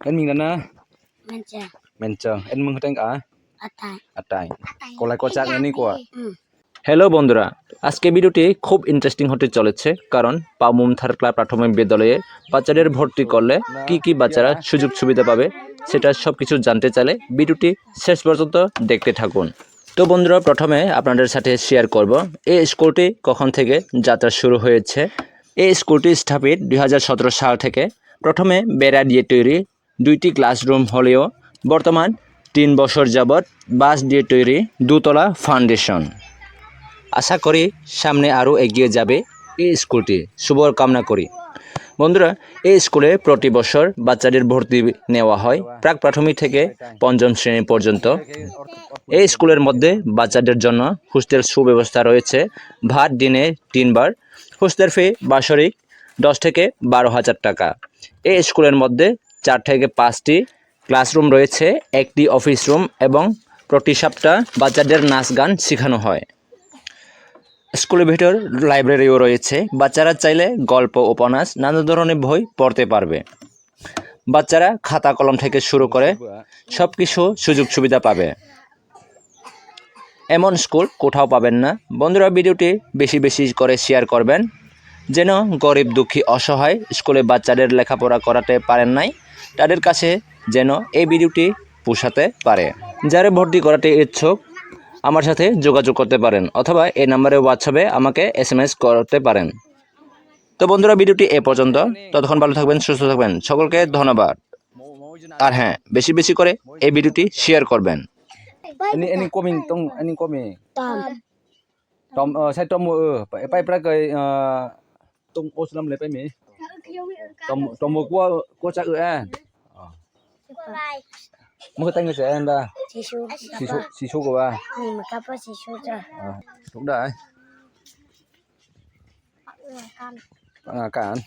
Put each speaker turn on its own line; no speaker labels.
Em mình là na
Mencang.
Mencang. Em mừng tên cả.
Atai.
Atai. Kolai kocak ini kuat.
Hello বন্ধুরা, আজকে ভিডিওটি খুব interesting হতে চলেছে কারণ পাউমুম থারক্লা প্রাথমিক বিদ্যালয়ে বাচ্চাদের ভর্তি করলে কি বাচ্চারা সুযোগ সুবিধা পাবে সেটা সবকিছু জানতে চাইলে ভিডিওটি শেষ পর্যন্ত দেখতে থাকুন। তো বন্ধুরা, প্রথমে আপনাদের সাথে শেয়ার করব এই স্কুলটি কখন থেকে যাত্রা শুরু হয়েছে। এই স্কুলটি স্থাপিত 2017 সাল থেকে। প্রথমে বেড়া দিয়ে তৈরি 2টি ক্লাসরুম হলেও বর্তমান 3 বছর যাবৎ বাঁশ দিয়ে তৈরি 2তলা ফাউন্ডেশন। আশা করি সামনে আরও এগিয়ে যাবে এই স্কুলটি, শুভ কামনা করি। বন্ধুরা, এই স্কুলে প্রতি বছর বাচ্চাদের ভর্তি নেওয়া হয় প্রাক প্রাথমিক থেকে 5ম শ্রেণী পর্যন্ত। এই স্কুলের মধ্যে বাচ্চাদের জন্য হোস্টেল সুব্যবস্থা রয়েছে। ভাত দিনে 3 বার। হোস্টেল ফি বাৎসরিক 10 থেকে 12,000 টাকা। এই স্কুলের মধ্যে 4 থেকে 5টি ক্লাসরুম রয়েছে, 1টি অফিস রুম এবং প্রতি সপ্তাহ বাচ্চাদের নাচ গান শেখানো হয়। স্কুলের ভিতর লাইব্রেরিও রয়েছে, বাচ্চারা চাইলে গল্প উপন্যাস নানা ধরনের বই পড়তে পারবে। বাচ্চারা খাতা কলম থেকে শুরু করে সব কিছু সুযোগ সুবিধা পাবে। এমন স্কুল কোথাও পাবেন না। বন্ধুরা, ভিডিওটি বেশি বেশি করে শেয়ার করবেন যেন গরিব দুঃখী অসহায় স্কুলে বাচ্চাদের লেখাপড়া করাতে পারেন নাই তাদের কাছে যেন এই ভিডিওটি পৌঁছাতে পারে। যারা ভর্তি করাতে ইচ্ছুক আমার সাথে যোগাযোগ করতে পারেন অথবা এই নম্বরে হোয়াটসঅ্যাপে আমাকে SMS করতে পারেন। তো বন্ধুরা, ভিডিওটি এ পর্যন্ত। ততক্ষণ ভালো থাকবেন, সুস্থ থাকবেন। সকলকে ধন্যবাদ। আর হ্যাঁ, বেশি বেশি করে এই ভিডিওটি শেয়ার করবেন।
Ini koming tong ini koming.
Tom.
Tom sai tom pai pra kai tong oslam le pai mi. Tom kwa cha an. Mo tay người sẽ an da.
Sisu.
Sisu của ba.
Makapa sisu cha.
Đúng đấy. Cản.